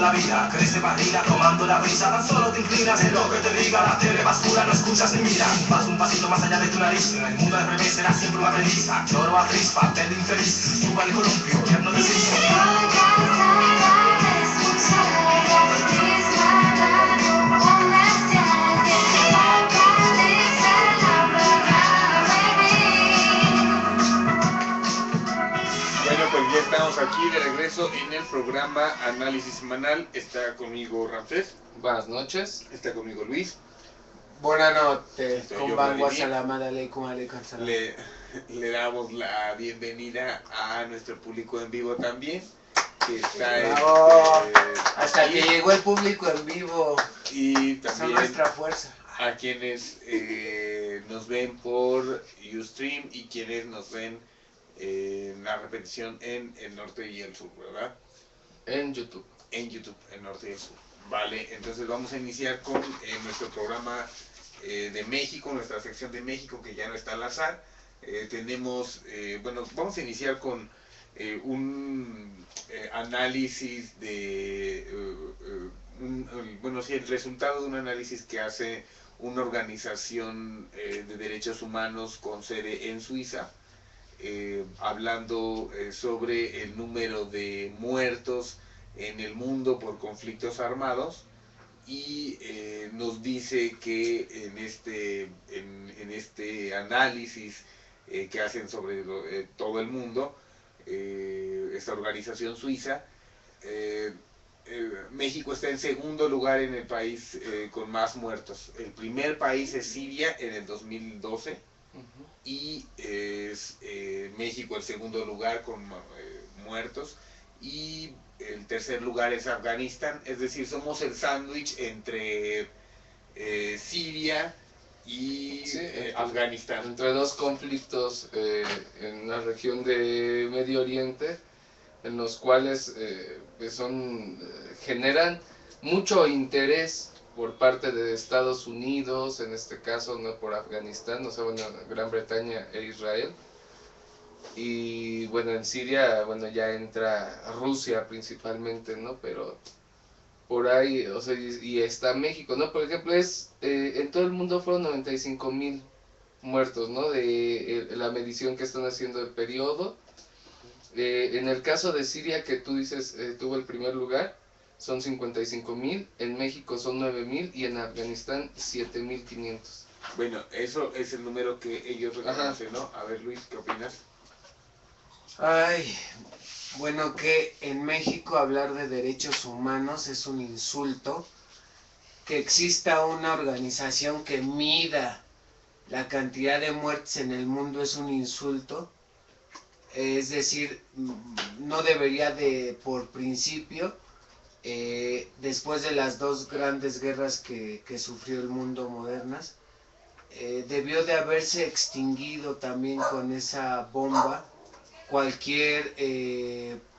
la vida, crece barriga tomando la brisa. Tan solo te inclinas en lo que te diga la tele basura, no escuchas ni miras. Vas un pasito más allá de tu nariz, en el mundo al revés será siempre una aprendiz. Lloro a crispa, verde infeliz, suba el columpio, ya no te Pues ya estamos aquí de regreso en el programa Análisis Semanal. Está conmigo Ramsés. Buenas noches. Está conmigo Luis. Buenas noches. Le damos la bienvenida a nuestro público en vivo también. Que está hasta aquí. Que llegó el público en vivo. Y también son nuestra fuerza. A quienes nos ven por Ustream y quienes nos ven la repetición en el norte y el sur, ¿verdad? En YouTube. En YouTube, el norte y el sur. Vale, entonces vamos a iniciar con nuestro programa de México, nuestra sección de México, que ya no está al azar. Tenemos, bueno, vamos a iniciar con un análisis de, el resultado de un análisis que hace una organización de derechos humanos con sede en Suiza. Hablando sobre el número de muertos en el mundo por conflictos armados, y nos dice que en este análisis que hacen sobre todo el mundo, esta organización suiza, México está en segundo lugar en el país con más muertos. El primer país es Siria en el 2012. Y es México el segundo lugar con muertos, y el tercer lugar es Afganistán. Es decir, somos el sándwich entre Siria y Afganistán. Entre dos conflictos en la región de Medio Oriente, en los cuales generan mucho interés por parte de Estados Unidos, en este caso, no por Afganistán, o sea, bueno, Gran Bretaña e Israel. Y bueno, en Siria, bueno, ya entra Rusia principalmente, ¿no? Pero por ahí, o sea, y está México, ¿no? Por ejemplo, en todo el mundo fueron 95,000 muertos, ¿no? De la medición que están haciendo el periodo. En el caso de Siria, que tú dices tuvo el primer lugar, son 55,000, en México son 9,000 y en Afganistán 7,500. Bueno, eso es el número que ellos reconocen, ¿no? A ver, Luis, ¿qué opinas? Ay, bueno, que en México hablar de derechos humanos es un insulto. Que exista una organización que mida la cantidad de muertes en el mundo es un insulto. Es decir, no debería de, por principio, después de las dos grandes guerras que sufrió el mundo modernas, debió de haberse extinguido también con esa bomba cualquier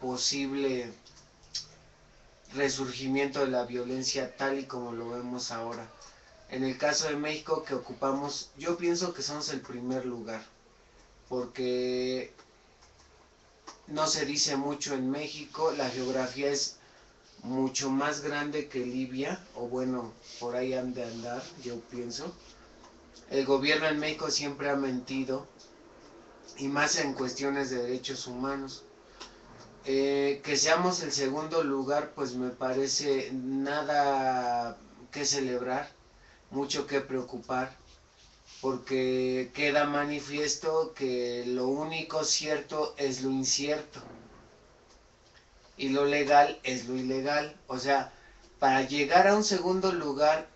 posible resurgimiento de la violencia tal y como lo vemos ahora. En el caso de México, que ocupamos, yo pienso que somos el primer lugar, porque no se dice mucho en México, la geografía es mucho más grande que Libia, o bueno, por ahí han de andar, yo pienso. El gobierno en México siempre ha mentido, y más en cuestiones de derechos humanos. Que seamos el segundo lugar, pues me parece nada que celebrar, mucho que preocupar, porque queda manifiesto que lo único cierto es lo incierto y lo legal es lo ilegal. O sea, para llegar a un segundo lugar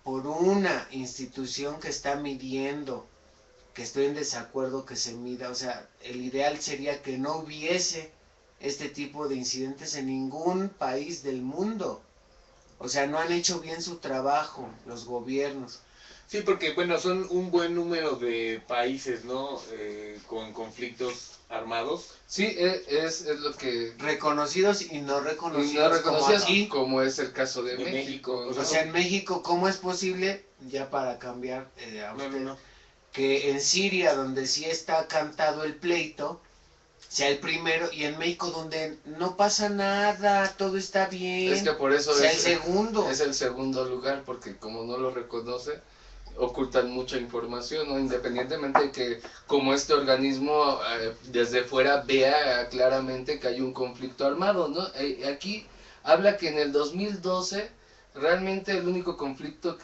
por una institución que está midiendo, que estoy en desacuerdo que se mida, o sea, el ideal sería que no hubiese este tipo de incidentes en ningún país del mundo. O sea, no han hecho bien su trabajo los gobiernos. Sí, porque bueno, son un buen número de países, ¿no? Con conflictos armados. Sí, es lo que... Reconocidos y no reconocidos, y no reconocidos como aquí. Como es el caso de México. O sea, en México, ¿cómo es posible, ya para cambiar a usted, que en Siria, donde sí está cantado el pleito, sea el primero, y en México donde no pasa nada, todo está bien, Es que por eso sea el segundo. es el segundo lugar, porque como no lo reconoce, ocultan mucha información, ¿no? Independientemente de que como este organismo desde fuera vea claramente que hay un conflicto armado, ¿no? Aquí habla que en el 2012 realmente el único conflicto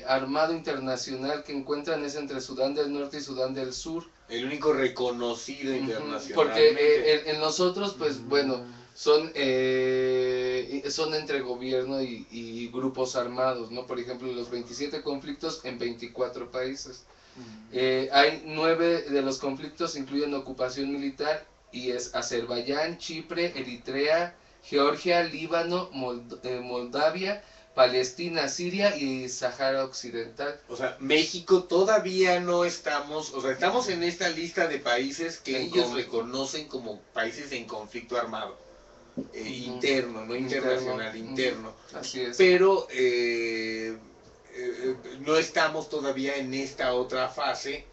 armado internacional que encuentran es entre Sudán del Norte y Sudán del Sur. El único reconocido internacionalmente. Porque en los otros, pues bueno, son entre gobierno y grupos armados, ¿no? Por ejemplo, los 27 conflictos en 24 países. Hay 9 de los conflictos incluyen ocupación militar y es Azerbaiyán, Chipre, Eritrea, Georgia, Líbano, Moldavia, Palestina, Siria y Sahara Occidental. O sea, México todavía no estamos, o sea, estamos en esta lista de países que ellos reconocen como países en conflicto armado. Interno, no internacional, interno. Así es. Pero no estamos todavía en esta otra fase.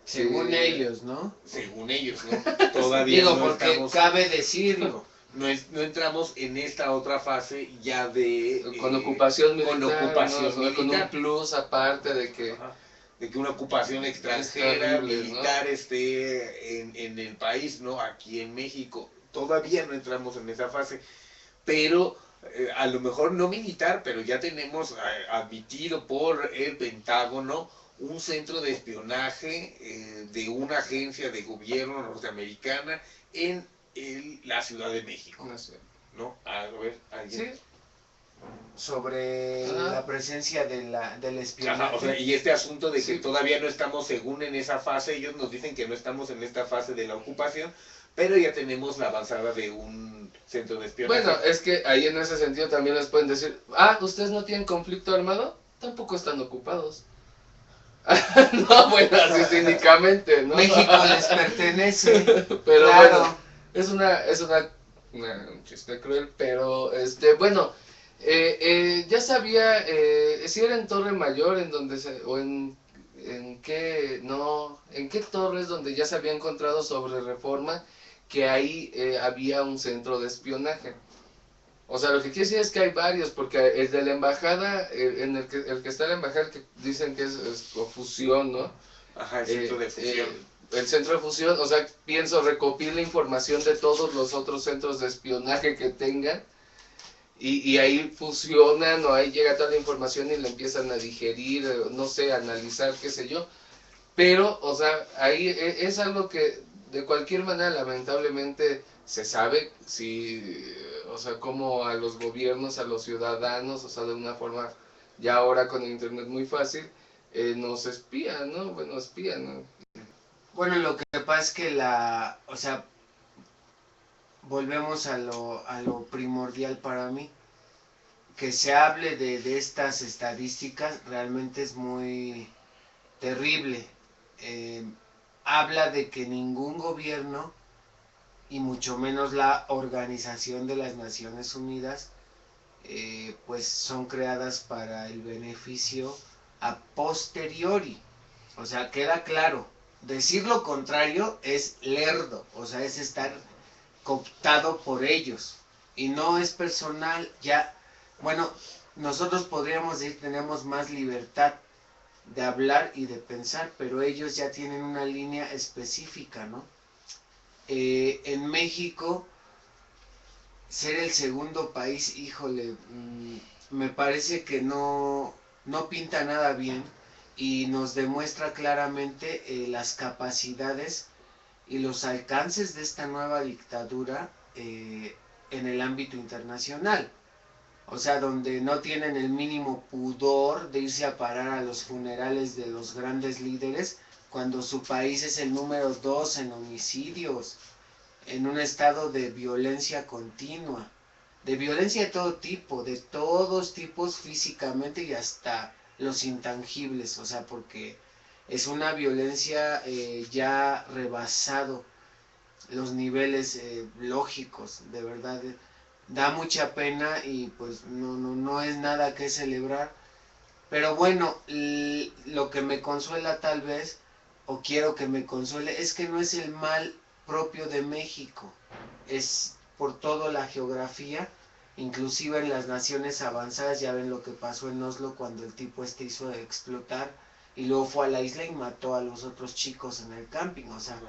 Según ellos, ¿no? Según ellos, ¿no? Todavía digo, no porque estamos, cabe decirlo. no entramos en esta otra fase ya de... con ocupación militar, con ocupación militar. Con un plus aparte de que... Ajá. De que una ocupación extranjera, terrible, militar, ¿no? esté en el país, ¿no? Aquí en México. Todavía no entramos en esa fase. Pero a lo mejor no militar, pero ya tenemos admitido por el Pentágono un centro de espionaje de una agencia de gobierno norteamericana en la Ciudad de México. No sé. ¿No? A ver, alguien. Sí. Sobre la presencia del espionaje. Ajá, o sea, y este asunto de que Sí. todavía no estamos según en esa fase, ellos nos dicen que no estamos en esta fase de la ocupación, pero ya tenemos la avanzada de un centro de espionaje. Bueno, es que ahí en ese sentido también les pueden decir, ¿ustedes no tienen conflicto armado? Tampoco están ocupados. No, bueno, así cínicamente, ¿no? México les pertenece. Pero claro. bueno, es un chiste cruel, pero bueno, ya sabía, si era en Torre Mayor, en donde o en qué torres donde ya se había encontrado sobre Reforma que ahí había un centro de espionaje. O sea, lo que quiere decir es que hay varios, porque el de la embajada, el que está en la embajada, que dicen que es fusión, ¿no? Ajá, el centro de fusión. El centro de fusión, o sea, pienso, recopila información de todos los otros centros de espionaje que tengan, y ahí fusionan, o ahí llega toda la información y la empiezan a digerir, no sé, analizar, qué sé yo. Pero, o sea, ahí es algo que de cualquier manera lamentablemente se sabe, o sea, como a los gobiernos, a los ciudadanos, o sea, de una forma ya ahora con el internet muy fácil, nos espían, ¿no? Bueno, espían, ¿no? Bueno, lo que pasa es que o sea, volvemos a lo primordial para mí. Que se hable de estas estadísticas realmente es muy terrible. Habla de que ningún gobierno, y mucho menos la Organización de las Naciones Unidas, pues son creadas para el beneficio a posteriori. O sea, queda claro. Decir lo contrario es lerdo, o sea, es estar cooptado por ellos. Y no es personal, ya, bueno, nosotros podríamos decir tenemos más libertad de hablar y de pensar, pero ellos ya tienen una línea específica, ¿no? En México, ser el segundo país, híjole, me parece que no pinta nada bien y nos demuestra claramente las capacidades y los alcances de esta nueva dictadura en el ámbito internacional. O sea, donde no tienen el mínimo pudor de irse a parar a los funerales de los grandes líderes cuando su país es el número 2 en homicidios, en un estado de violencia continua, de violencia de todo tipo, de todos tipos físicamente y hasta los intangibles, o sea, porque es una violencia ya rebasado los niveles lógicos, de verdad. Da mucha pena y pues no es nada que celebrar. Pero bueno, lo que me consuela tal vez, o quiero que me consuele, es que no es el mal propio de México, es por toda la geografía, inclusive en las naciones avanzadas, ya ven lo que pasó en Oslo cuando el tipo hizo explotar y luego fue a la isla y mató a los otros chicos en el camping, o sea,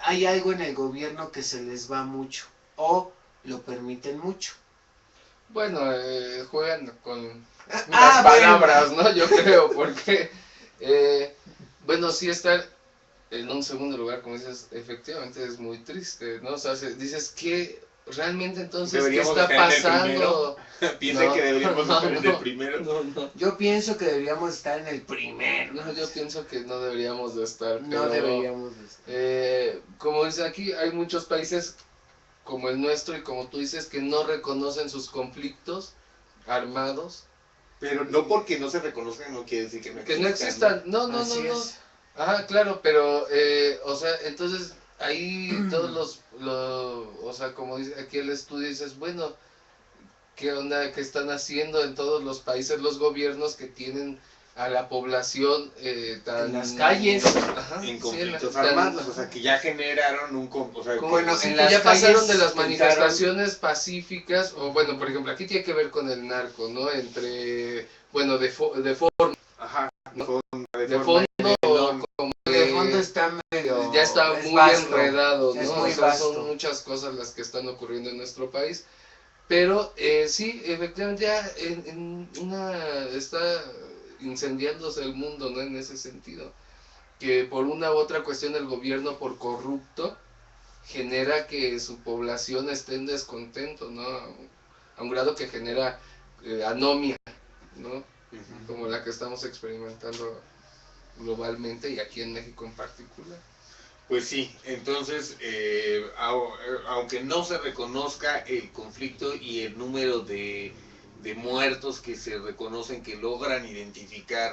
hay algo en el gobierno que se les va mucho o lo permiten mucho. Bueno, juegan con las palabras, bueno. ¿no? Yo creo, porque, bueno, sí estar en un segundo lugar, como dices, efectivamente es muy triste, ¿no? O sea, dices que realmente entonces, ¿qué está pasando? ¿Piensan que deberíamos estar en el no, primero? no. Yo pienso que deberíamos estar en el primero. No, yo pienso que no deberíamos de estar, No pero, deberíamos de estar. como dice aquí, hay muchos países como el nuestro y como tú dices que no reconocen sus conflictos armados. Pero no porque no se reconozcan no quiere decir que no existan. No. Así es. Ajá, claro, pero, o sea, entonces ahí todos o sea, como dice aquí el estudio, dices, bueno, ¿qué onda? ¿Qué están haciendo en todos los países los gobiernos que tienen a la población tan... En las calles. Ajá, en sí, conflictos armados, o sea, que ya generaron un... O sea, Bueno, sí, en que las ya pasaron calles de las intentaron- manifestaciones pacíficas, o bueno, por ejemplo, aquí tiene que ver con el narco, ¿no? Entre, bueno, de forma, ajá, ¿no? de de forma fondo, como de fondo está medio... ya está es muy vasto, enredado, ¿no? es O muy sea, vasto. son muchas cosas las que están ocurriendo en nuestro país. Pero sí, efectivamente ya está incendiándose el mundo, ¿no? En ese sentido. Que por una u otra cuestión el gobierno, por corrupto, genera que su población esté en descontento, ¿no? A un grado que genera anomia, ¿no? Como la que estamos experimentando globalmente y aquí en México en particular. Pues sí, entonces, aunque no se reconozca el conflicto y el número de muertos que se reconocen, que logran identificar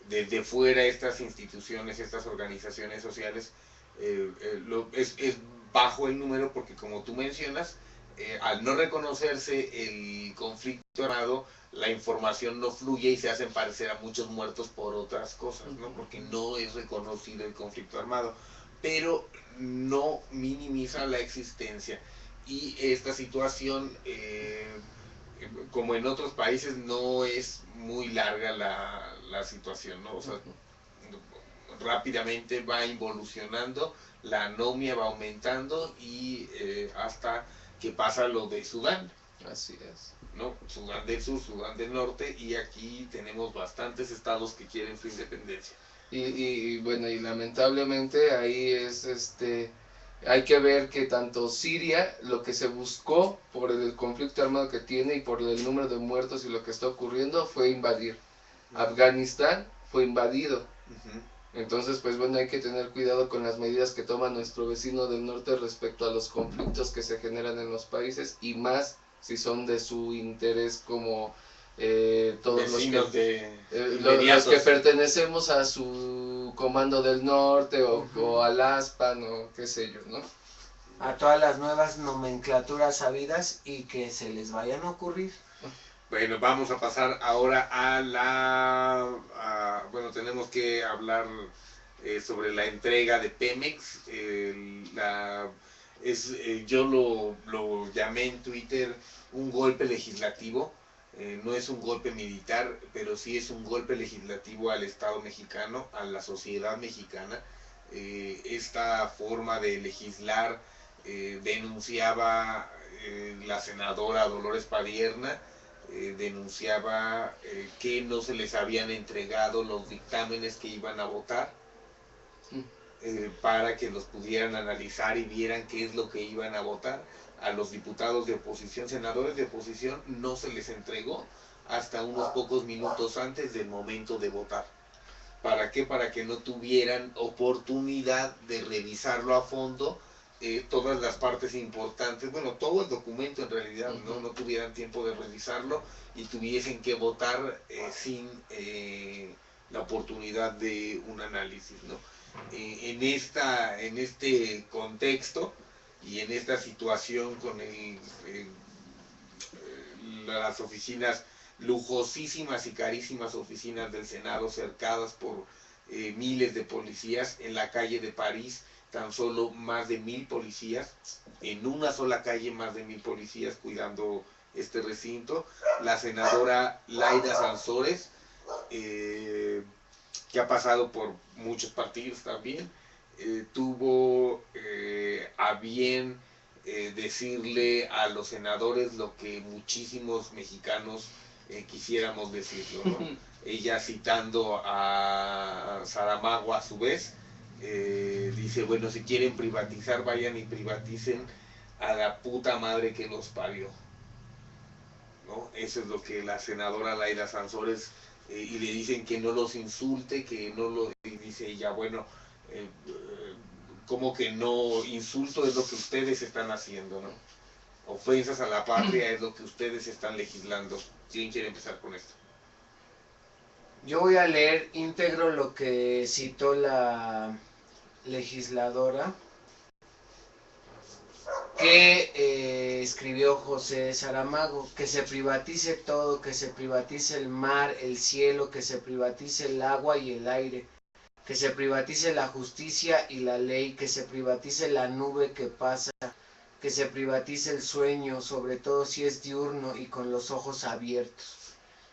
desde fuera estas instituciones, estas organizaciones sociales, es bajo el número porque como tú mencionas, al no reconocerse el conflicto armado, la información no fluye y se hacen parecer a muchos muertos por otras cosas, ¿no? Porque no es reconocido el conflicto armado, pero no minimiza la existencia. Y esta situación, como en otros países, no es muy larga la situación, ¿no? O sea, rápidamente va involucionando, la anomia va aumentando y hasta que pasa lo de Sudán. Así es. ¿No? Sudán del Sur, Sudán del Norte, y aquí tenemos bastantes estados que quieren su independencia. Y bueno, y lamentablemente ahí hay que ver que tanto Siria, lo que se buscó por el conflicto armado que tiene y por el número de muertos y lo que está ocurriendo fue invadir. Afganistán fue invadido. Entonces, pues bueno, hay que tener cuidado con las medidas que toma nuestro vecino del norte respecto a los conflictos que se generan en los países y más si son de su interés como todos los que pertenecemos a su comando del norte o al ASPAN o qué sé yo, ¿no? A todas las nuevas nomenclaturas sabidas y que se les vayan a ocurrir. Bueno, vamos a pasar ahora bueno, tenemos que hablar sobre la entrega de Pemex. Yo lo llamé en Twitter un golpe legislativo. No es un golpe militar, pero sí es un golpe legislativo al Estado mexicano, a la sociedad mexicana. Esta forma de legislar denunciaba la senadora Dolores Padierna. Denunciaba que no se les habían entregado los dictámenes que iban a votar para que los pudieran analizar y vieran qué es lo que iban a votar. A los diputados de oposición, senadores de oposición, no se les entregó hasta unos pocos minutos antes del momento de votar. ¿Para qué? Para que no tuvieran oportunidad de revisarlo a fondo, todas las partes importantes, bueno, todo el documento en realidad, no tuvieran tiempo de revisarlo y tuviesen que votar sin la oportunidad de un análisis, ¿no? En este contexto y en esta situación con las oficinas lujosísimas y carísimas oficinas del Senado cercadas por miles de policías. En la calle de París tan solo más de 1000 policías, en una sola calle más de 1000 policías cuidando este recinto. La senadora Laida Sansores, que ha pasado por muchos partidos también, tuvo a bien decirle a los senadores lo que muchísimos mexicanos quisiéramos decirlo, ¿no? Ella, citando a Saramago a su vez, dice, bueno, si quieren privatizar, vayan y privaticen a la puta madre que los parió, ¿no? Eso es lo que la senadora Laida Sansores, y le dicen que no los insulte, que no lo... Y dice ella, bueno, como que no, insulto es lo que ustedes están haciendo, ¿no? Ofensas a la patria es lo que ustedes están legislando. ¿Quién quiere empezar con esto? Yo voy a leer íntegro lo que citó la legisladora que escribió José Saramago: que se privatice todo, que se privatice el mar, el cielo, que se privatice el agua y el aire, que se privatice la justicia y la ley, que se privatice la nube que pasa, que se privatice el sueño, sobre todo si es diurno y con los ojos abiertos.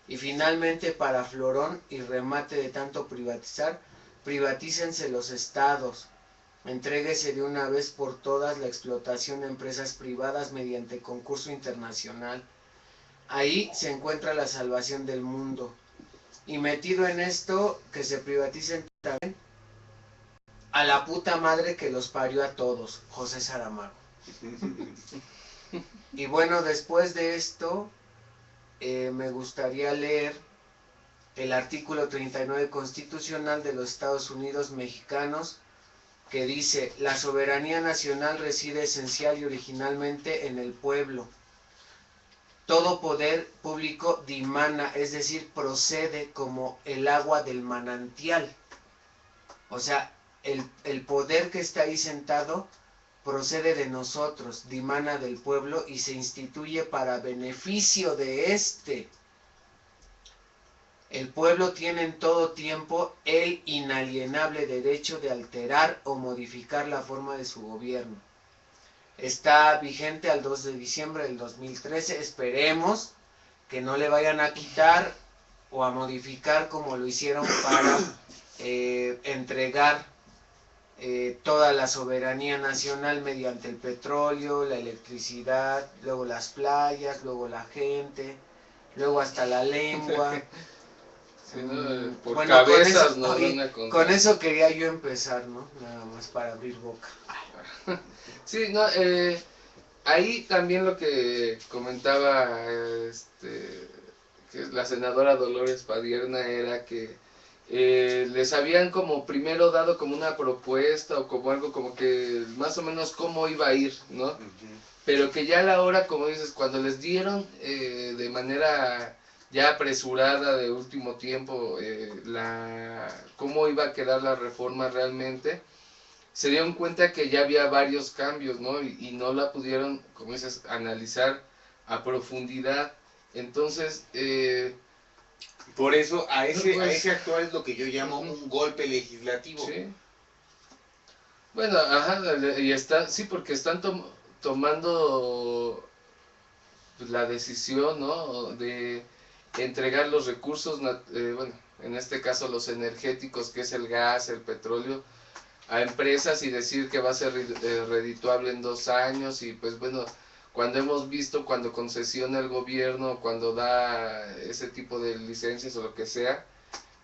Y finalmente, para florón y remate de tanto privatizar, privatícense los estados. Entréguese de una vez por todas la explotación de empresas privadas mediante concurso internacional. Ahí se encuentra la salvación del mundo. Y metido en esto, que se privaticen también a la puta madre que los parió a todos, José Saramago. Y bueno, después de esto, me gustaría leer el artículo 39 constitucional de los Estados Unidos mexicanos, que dice: la soberanía nacional reside esencial y originalmente en el pueblo. Todo poder público dimana, es decir, procede como el agua del manantial. O sea, el poder que está ahí sentado procede de nosotros, dimana del pueblo y se instituye para beneficio de éste. El pueblo tiene en todo tiempo el inalienable derecho de alterar o modificar la forma de su gobierno. Está vigente al 2 de diciembre del 2013. Esperemos que no le vayan a quitar o a modificar como lo hicieron para entregar toda la soberanía nacional mediante el petróleo, la electricidad, luego las playas, luego la gente, luego hasta la lengua. Sí, ¿no? Por Bueno, cabezas con eso, nos van a contar. con eso quería yo empezar, ¿no? Nada más para abrir boca. Sí, no, ahí también lo que comentaba que la senadora Dolores Padierna era que les habían como primero dado como una propuesta o como algo como que más o menos cómo iba a ir, ¿no? Pero que ya a la hora, como dices, cuando les dieron de manera ya apresurada de último tiempo cómo iba a quedar la reforma realmente, se dieron cuenta que ya había varios cambios, ¿no? Y no la pudieron, como dices, analizar a profundidad. Entonces, por eso a ese pues, actual es lo que yo llamo un golpe legislativo. Sí. Bueno, ajá, y sí, porque están tomando pues, la decisión, ¿no? De entregar los recursos, bueno, en este caso los energéticos, que es el gas, el petróleo, a empresas y decir que va a ser redituable en 2 años. Y pues bueno, cuando hemos visto cuando concesiona el gobierno, cuando da ese tipo de licencias o lo que sea,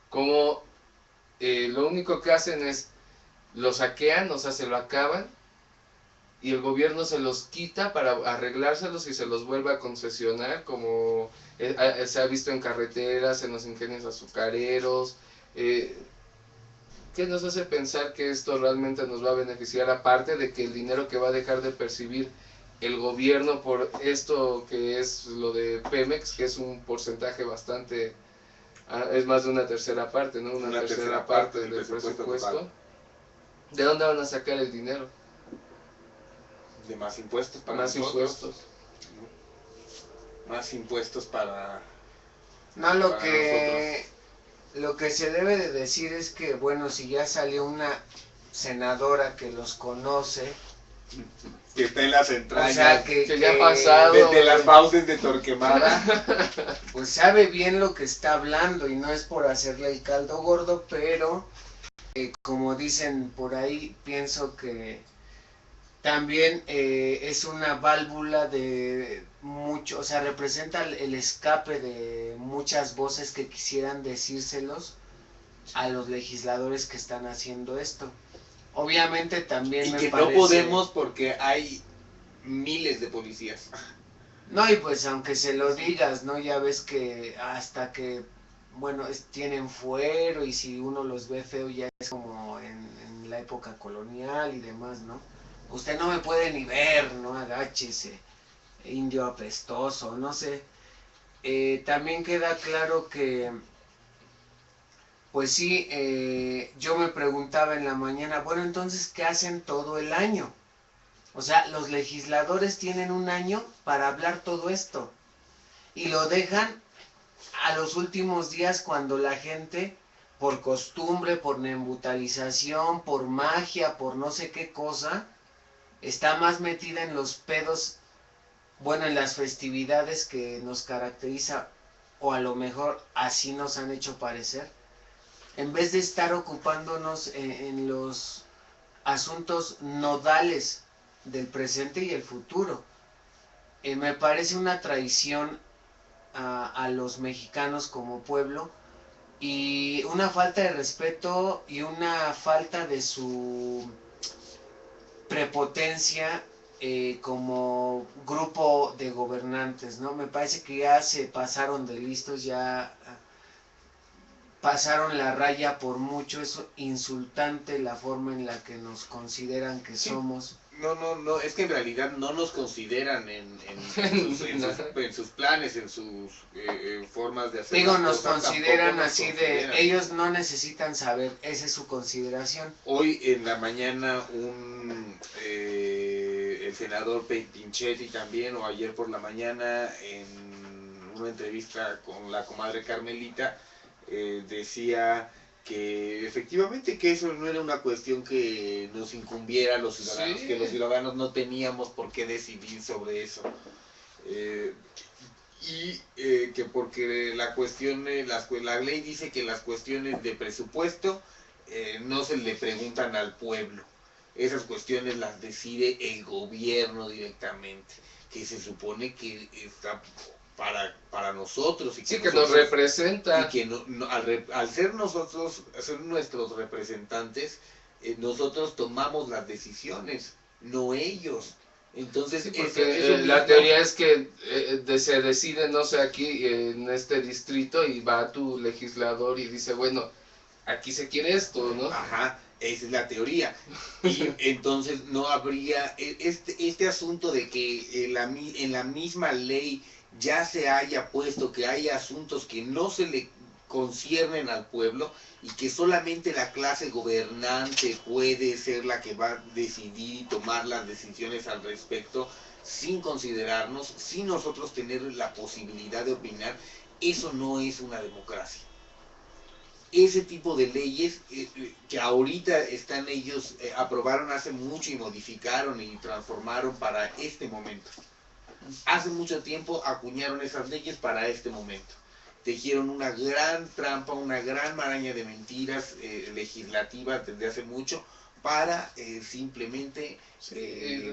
como lo único que hacen es lo saquean, o sea, se lo acaban, y el gobierno se los quita para arreglárselos y se los vuelve a concesionar, como se ha visto en carreteras, en los ingenios azucareros. ¿Qué nos hace pensar que esto realmente nos va a beneficiar, aparte de que el dinero que va a dejar de percibir el gobierno por esto que es lo de Pemex, que es un porcentaje bastante, es más de una tercera parte, ¿no? Una tercera parte del presupuesto. ¿De dónde van a sacar el dinero? De más impuestos para Más nosotros. impuestos. Más impuestos para... No, lo para que nosotros. Lo que se debe de decir es que, bueno, si ya salió una senadora que los conoce, Que está en las o entrañas, sea, que ya ha pasado. desde las fauces de Torquemada. pues sabe bien lo que está hablando y no es por hacerle el caldo gordo, pero como dicen por ahí, pienso que también es una válvula de mucho, o sea, representa el escape de muchas voces que quisieran decírselos a los legisladores que están haciendo esto. Obviamente también Y me que parece... no podemos porque hay miles de policías. No, y pues aunque se lo digas, ¿no? Ya ves que hasta que, bueno, tienen fuero y si uno los ve feo ya es como en la época colonial y demás, ¿no? Usted no me puede ni ver, ¿no? Agáchese, indio apestoso, no sé. También queda claro que, pues sí, yo me preguntaba en la mañana, bueno, entonces, ¿qué hacen todo el año? O sea, los legisladores tienen un año para hablar todo esto y lo dejan a los últimos días cuando la gente, por costumbre, por neambutalización, por magia, por no sé qué cosa, está más metida en los pedos, bueno, en las festividades que nos caracteriza, o a lo mejor así nos han hecho parecer, en vez de estar ocupándonos en los asuntos nodales del presente y el futuro. Me parece una traición a los mexicanos como pueblo y una falta de respeto y una falta de su prepotencia como grupo de gobernantes, ¿no? Me parece que ya se pasaron de listos, ya pasaron la raya por mucho, es insultante la forma en la que nos consideran que Sí. somos. No, es que en realidad no nos consideran en sus planes, en sus formas de hacer Digo, las nos cosas, consideran tampoco nos así consideran. de, ellos no necesitan saber, esa es su consideración. Hoy en la mañana el senador Pinchetti también, o ayer por la mañana en una entrevista con la comadre Carmelita, decía que efectivamente que eso no era una cuestión que nos incumbiera a los ciudadanos, Sí. que los ciudadanos no teníamos por qué decidir sobre eso. Que porque la cuestión, la ley dice que las cuestiones de presupuesto no se le preguntan al pueblo. Esas cuestiones las decide el gobierno directamente, que se supone que está para nosotros. Y que Sí, que nosotros, nos representa. Y que al ser nosotros, ser nuestros representantes, nosotros tomamos las decisiones, no ellos. Entonces, Sí, porque eso la mismo, teoría es que se decide, no sé, aquí en este distrito y va tu legislador y dice, bueno, aquí se quiere esto, ¿no? Ajá, esa es la teoría. Y entonces no habría este asunto de que en la misma ley ya se haya puesto que hay asuntos que no se le conciernen al pueblo y que solamente la clase gobernante puede ser la que va a decidir y tomar las decisiones al respecto sin considerarnos, sin nosotros tener la posibilidad de opinar. Eso no es una democracia. Ese tipo de leyes que ahorita están ellos, aprobaron hace mucho y modificaron y transformaron para este momento. Hace mucho tiempo acuñaron esas leyes para este momento. Tejieron una gran trampa, una gran maraña de mentiras legislativas desde hace mucho para simplemente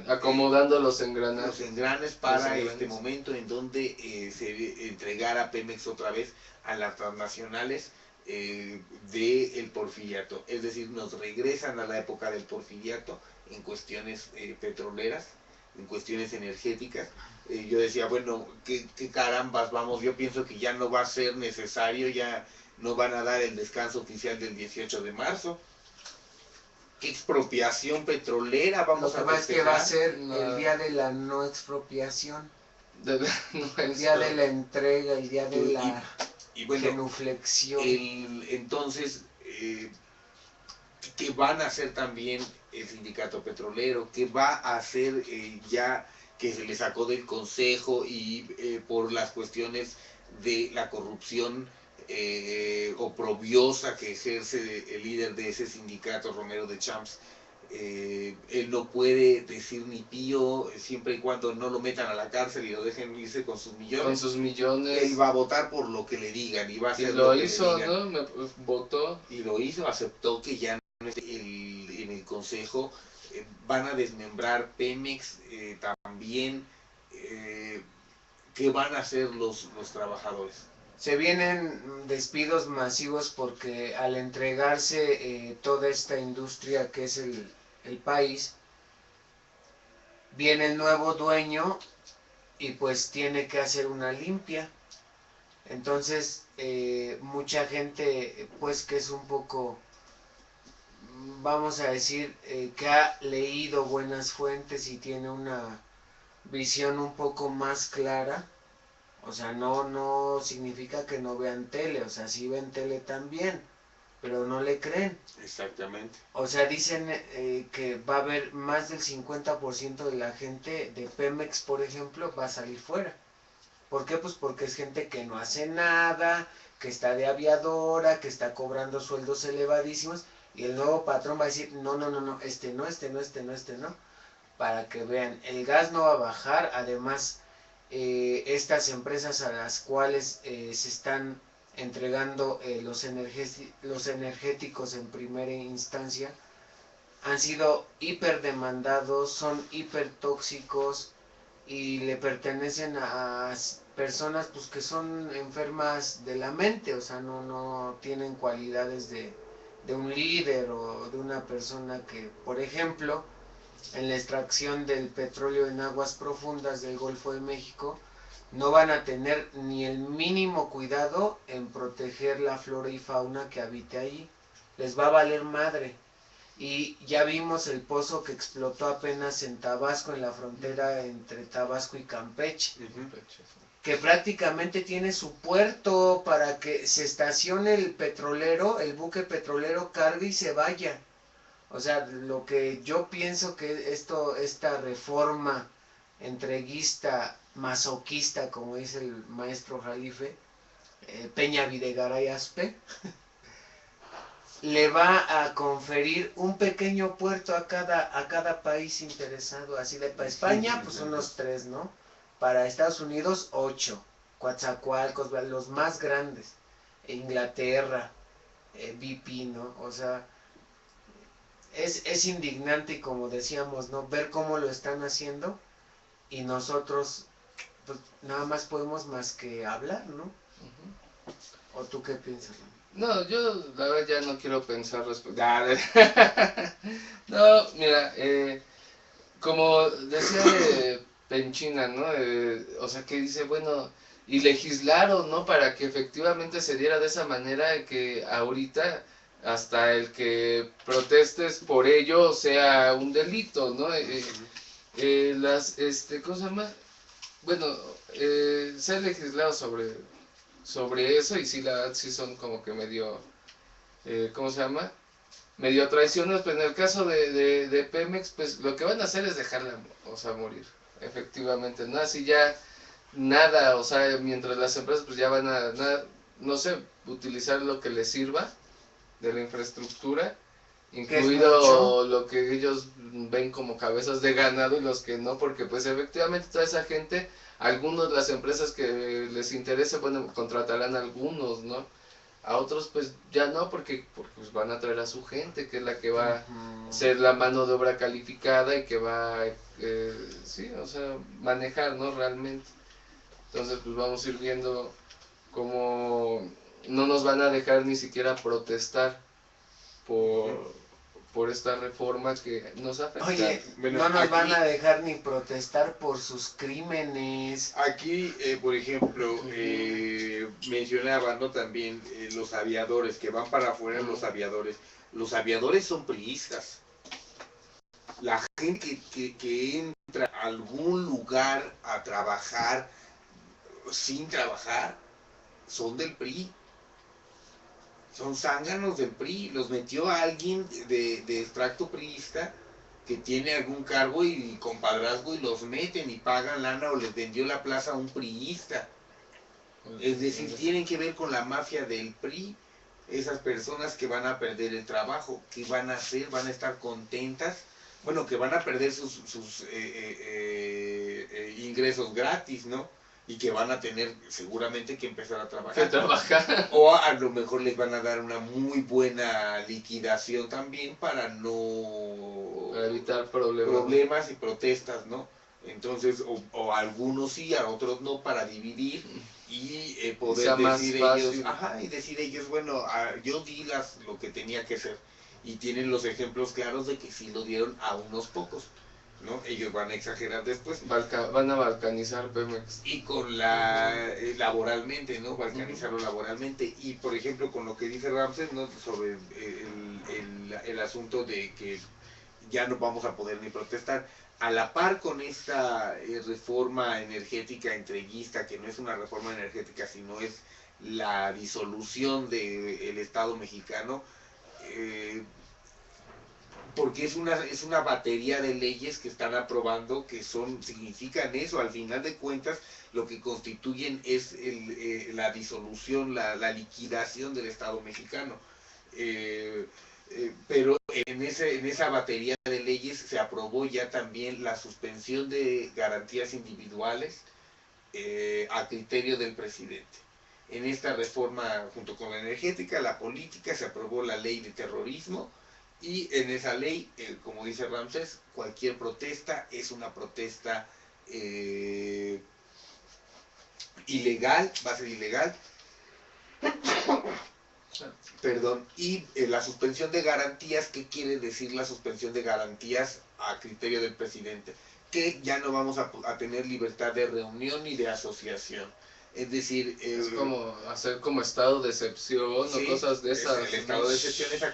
acomodando los engranes. Los engranes para este momento en donde se entregara Pemex otra vez a las transnacionales del porfiriato. Es decir, nos regresan a la época del porfiriato en cuestiones petroleras, en cuestiones energéticas. Yo decía, bueno, ¿qué carambas vamos? Yo pienso que ya no va a ser necesario, ya no van a dar el descanso oficial del 18 de marzo. ¿Qué expropiación petrolera vamos a Lo que más que va a ser No. el día de la no expropiación, No, el día de la entrega, el día de la y bueno, genuflexión. Entonces, ¿qué van a hacer también el sindicato petrolero? ¿Qué va a hacer ya que se le sacó del consejo y por las cuestiones de la corrupción oprobiosa que ejerce el líder de ese sindicato, Romero de Champs. Él no puede decir ni pío siempre y cuando no lo metan a la cárcel y lo dejen irse con sus millones. Con sus millones. Él va a votar por lo que le digan y va a hacer Y lo que hizo, le digan. ¿no? Votó. Y lo hizo, aceptó que ya no esté en el consejo. Van a desmembrar Pemex también. ¿Qué van a hacer los trabajadores? Se vienen despidos masivos porque al entregarse toda esta industria que es el país, viene el nuevo dueño y pues tiene que hacer una limpia. Entonces mucha gente pues que es un poco, vamos a decir, que ha leído buenas fuentes y tiene una visión un poco más clara. O sea, no significa que no vean tele, o sea, sí ven tele también, pero no le creen. Exactamente. O sea, dicen que va a haber más del 50% de la gente de Pemex, por ejemplo, va a salir fuera. ¿Por qué? Pues porque es gente que no hace nada, que está de aviadora, que está cobrando sueldos elevadísimos, y el nuevo patrón va a decir, no, este no, para que vean, el gas no va a bajar, además estas empresas a las cuales se están entregando los energéticos en primera instancia han sido hiper demandados, son hiper tóxicos y le pertenecen a personas pues que son enfermas de la mente, o sea, no tienen cualidades de un líder o de una persona que, por ejemplo, en la extracción del petróleo en aguas profundas del Golfo de México, no van a tener ni el mínimo cuidado en proteger la flora y fauna que habite ahí. Les va a valer madre. Y ya vimos el pozo que explotó apenas en Tabasco, en la frontera entre Tabasco y Campeche, que prácticamente tiene su puerto para que se estacione el petrolero, el buque petrolero cargue y se vaya. O sea, lo que yo pienso que esta reforma entreguista, masoquista, como dice el maestro Jalife, Peña Videgaray Aspe, le va a conferir un pequeño puerto a cada país interesado. Así de para España, pues unos 3, ¿no? Para Estados Unidos, 8. Coatzacoalcos, los más grandes. Inglaterra, BP, ¿no? O sea, es indignante y como decíamos, ¿no? Ver cómo lo están haciendo y nosotros pues, nada más podemos más que hablar, ¿no? ¿O tú qué piensas? No, yo la verdad ya no quiero pensar respecto. No, mira, como decía Penchina, ¿no? O sea, que dice, bueno, y legislaron, ¿no? Para que efectivamente se diera de esa manera que ahorita hasta el que protestes por ello sea un delito, ¿no? ¿Cómo se llama? Bueno, se ha legislado sobre eso y sí, la verdad sí son como que medio, ¿cómo se llama? Medio traicioneros, pero en el caso de Pemex, pues lo que van a hacer es dejarla, o sea, morir, efectivamente, ¿no? Así ya nada, o sea, mientras las empresas pues ya van a, no sé, utilizar lo que les sirva de la infraestructura, incluido lo que ellos ven como cabezas de ganado y los que no, porque pues efectivamente toda esa gente, algunos las empresas que les interese, bueno, contratarán a algunos, ¿no? A otros pues ya no, porque pues van a traer a su gente, que es la que va a ser la mano de obra calificada y que va a, sí, o sea, manejar, ¿no? Realmente. Entonces pues vamos a ir viendo cómo no nos van a dejar ni siquiera protestar por esta reforma que nos afecta. Oye, bueno, no nos van a dejar ni protestar por sus crímenes. Aquí, por ejemplo, mencionaban, ¿no? También los aviadores, que van para afuera los aviadores. Los aviadores son priistas. La gente que entra a algún lugar a trabajar sin trabajar son del PRI. Son zánganos del PRI, los metió a alguien de extracto priista que tiene algún cargo y compadrazgo y los meten y pagan lana o les vendió la plaza a un priista. Es decir, tienen que ver con la mafia del PRI, esas personas que van a perder el trabajo, que van a hacer, van a estar contentas, bueno, que van a perder sus ingresos gratis, ¿no? Y que van a tener seguramente que empezar a trabajar. Que trabajar. O a lo mejor les van a dar una muy buena liquidación también para no... Para evitar problemas. Problemas y protestas, ¿no? Entonces, o algunos sí, a otros no, para dividir y poder decir ellos, ajá, y decir ellos, bueno, yo di lo que tenía que ser. Y tienen los ejemplos claros de que sí lo dieron a unos pocos, ¿no? Ellos van a exagerar después. Van a balcanizar Pemex. Y con laboralmente, ¿no? Balcanizarlo laboralmente. Y por ejemplo, con lo que dice Ramses, ¿no? Sobre el asunto de que ya no vamos a poder ni protestar. A la par con esta reforma energética entreguista, que no es una reforma energética, sino es la disolución del Estado mexicano, porque es una batería de leyes que están aprobando que significan eso. Al final de cuentas, lo que constituyen es la disolución, la liquidación del Estado mexicano. Pero en esa batería de leyes se aprobó ya también la suspensión de garantías individuales a criterio del presidente. En esta reforma, junto con la energética, la política, se aprobó la ley de terrorismo, y en esa ley, como dice Ramses, cualquier protesta es una protesta ilegal, va a ser ilegal. Perdón, y la suspensión de garantías. ¿Qué quiere decir la suspensión de garantías a criterio del presidente? Que ya no vamos a tener libertad de reunión ni de asociación. Es decir, es como hacer como estado de excepción, sí, o cosas de esas. El estado de excepción es a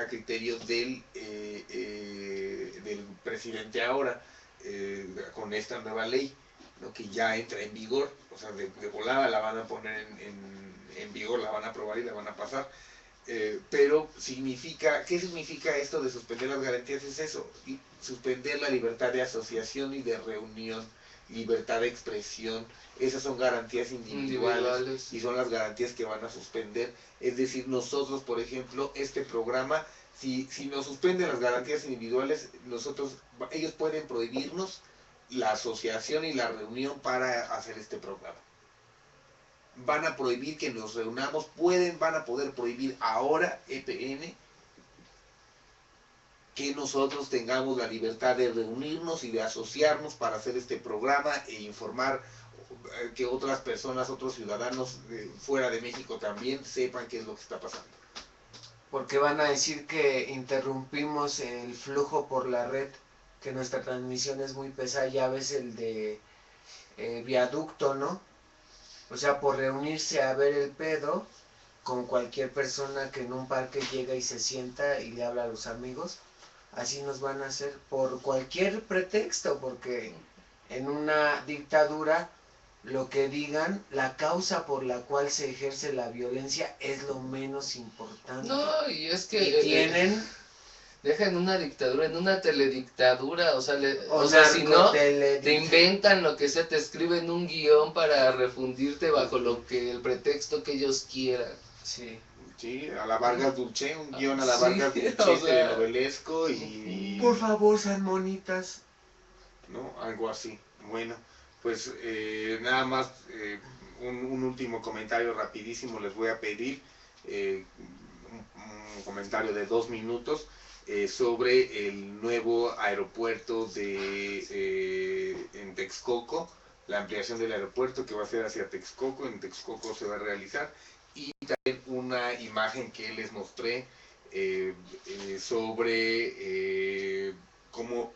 criterio del presidente ahora, con esta nueva ley, ¿no? Que ya entra en vigor, o sea, de volada la van a poner en vigor, la van a aprobar y la van a pasar. Pero ¿qué significa esto de suspender las garantías? Es eso, suspender la libertad de asociación y de reunión, libertad de expresión. Esas son garantías individuales y son las garantías que van a suspender. Es decir, nosotros, por ejemplo, este programa, si nos suspenden las garantías individuales, ellos pueden prohibirnos la asociación y la reunión para hacer este programa. Van a prohibir que nos reunamos, van a poder prohibir ahora, EPN, que nosotros tengamos la libertad de reunirnos y de asociarnos para hacer este programa e informar, que otras personas, otros ciudadanos fuera de México también sepan qué es lo que está pasando. Porque van a decir que interrumpimos el flujo por la red, que nuestra transmisión es muy pesada. Ya ves el de viaducto, ¿no? O sea, por reunirse a ver el pedo con cualquier persona que en un parque llega y se sienta y le habla a los amigos, así nos van a hacer por cualquier pretexto, porque en una dictadura lo que digan, la causa por la cual se ejerce la violencia es lo menos importante. No, y es que... Y tienen... Deja en una dictadura, en una teledictadura, o sea, si no, te inventan lo que sea, te escriben un guión para refundirte bajo el pretexto que ellos quieran. Sí. Sí, a la Vargas Dulce, un guión a la Vargas Dulce, telenovelesco y... Por favor, sean monitas. ¿No? Algo así. Bueno, pues nada más un último comentario rapidísimo les voy a pedir, un comentario de 2 minutos. Sobre el nuevo aeropuerto en Texcoco, la ampliación del aeropuerto que va a ser hacia Texcoco. En Texcoco se va a realizar, y también una imagen que les mostré sobre cómo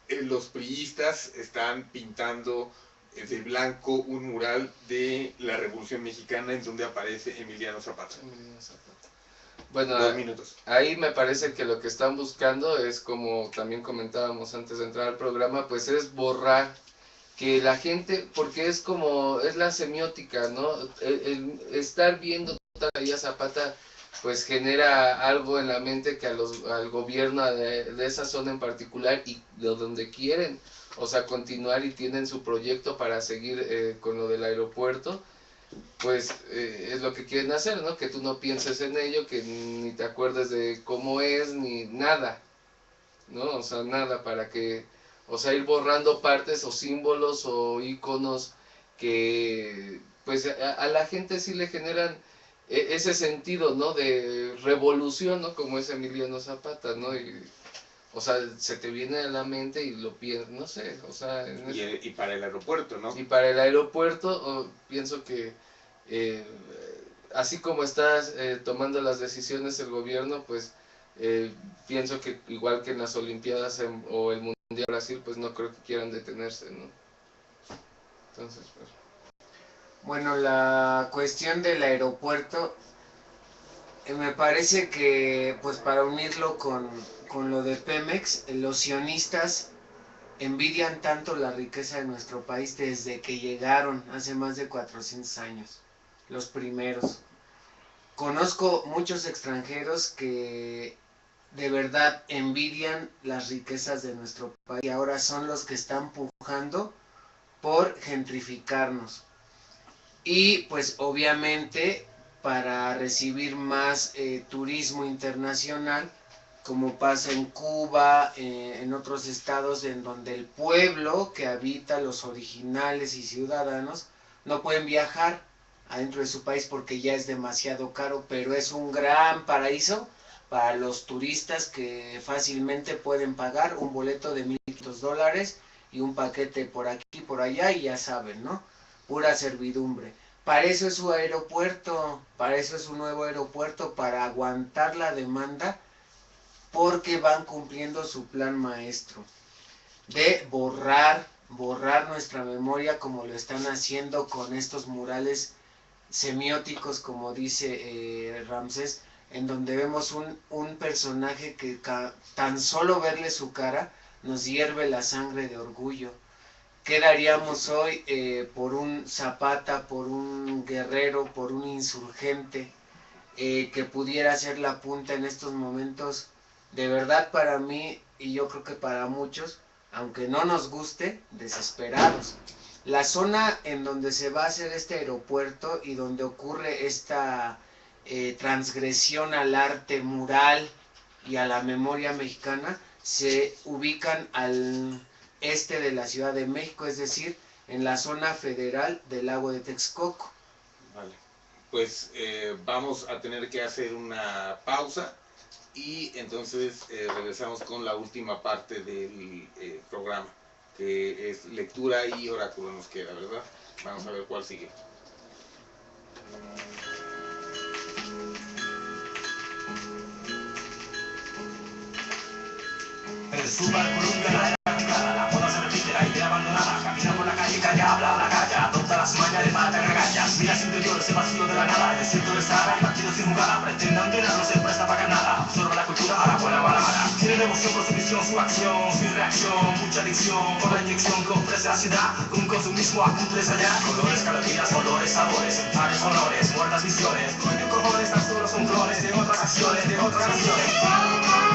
los priistas están pintando de blanco un mural de la Revolución Mexicana en donde aparece Emiliano Zapata. Bueno, 2 minutos. Ahí me parece que lo que están buscando es, como también comentábamos antes de entrar al programa, pues es borrar que la gente, porque es la semiótica, ¿no? El estar viendo ahí a Zapata, pues genera algo en la mente que al gobierno de esa zona en particular, y de donde quieren, o sea, continuar y tienen su proyecto para seguir con lo del aeropuerto, pues es lo que quieren hacer, ¿no? Que tú no pienses en ello, que ni te acuerdes de cómo es, ni nada, ¿no? O sea, nada para que, o sea, ir borrando partes o símbolos o iconos que, pues a la gente sí le generan ese sentido, ¿no? De revolución, ¿no? Como es Emiliano Zapata, ¿no? Y, o sea, se te viene a la mente y lo piensas, no sé, o sea... Y para el aeropuerto, ¿no? Y para el aeropuerto, pienso que eh, así como estás tomando las decisiones el gobierno, pues pienso que igual que en las Olimpiadas o el Mundial de Brasil, pues no creo que quieran detenerse, ¿no? Entonces, pues... Bueno, la cuestión del aeropuerto, me parece que, pues para unirlo con lo de Pemex, los sionistas envidian tanto la riqueza de nuestro país desde que llegaron hace más de 400 años, los primeros. Conozco muchos extranjeros que de verdad envidian las riquezas de nuestro país y ahora son los que están pujando por gentrificarnos. Y pues obviamente para recibir más turismo internacional, como pasa en Cuba, en otros estados en donde el pueblo que habita, los originales y ciudadanos, no pueden viajar adentro de su país porque ya es demasiado caro, pero es un gran paraíso para los turistas que fácilmente pueden pagar un boleto de $1,500 y un paquete por aquí y por allá y ya saben, ¿no? Pura servidumbre. Para eso es su aeropuerto, para eso es un nuevo aeropuerto, para aguantar la demanda, porque van cumpliendo su plan maestro de borrar nuestra memoria como lo están haciendo con estos murales semióticos, como dice Ramsés, en donde vemos un personaje que tan solo verle su cara nos hierve la sangre de orgullo. ¿Qué daríamos hoy por un Zapata, por un guerrero, por un insurgente que pudiera ser la punta en estos momentos? De verdad, para mí y yo creo que para muchos, aunque no nos guste, desesperados. La zona en donde se va a hacer este aeropuerto y donde ocurre esta transgresión al arte mural y a la memoria mexicana se ubican al este de la Ciudad de México, es decir, en la zona federal del lago de Texcoco. Vale. Pues vamos a tener que hacer una pausa y entonces regresamos con la última parte del programa, que es lectura y oráculo nos queda, ¿verdad? Vamos a ver cuál sigue. El super columna, la moda se repite, la idea abandonada. Camina por la calle, calla, habla, la calla. Adopta las mañas de mata y regañas. Mira su interior, ese vacío de la nada. El desierto de Sahara, el partido sin jugada. Pretendan que no se presta para nada. Absorbe la cultura a la buena, mala, mala. Tiene devoción por su visión, su acción, sin reacción. Mucha adicción por la inyección que ofrece la ciudad. Un consumismo a cumples allá. Colores, calorías, olores, sabores. Pares, honores, muertas visiones. Cojones, tan solo son clones de otras acciones, de otras naciones.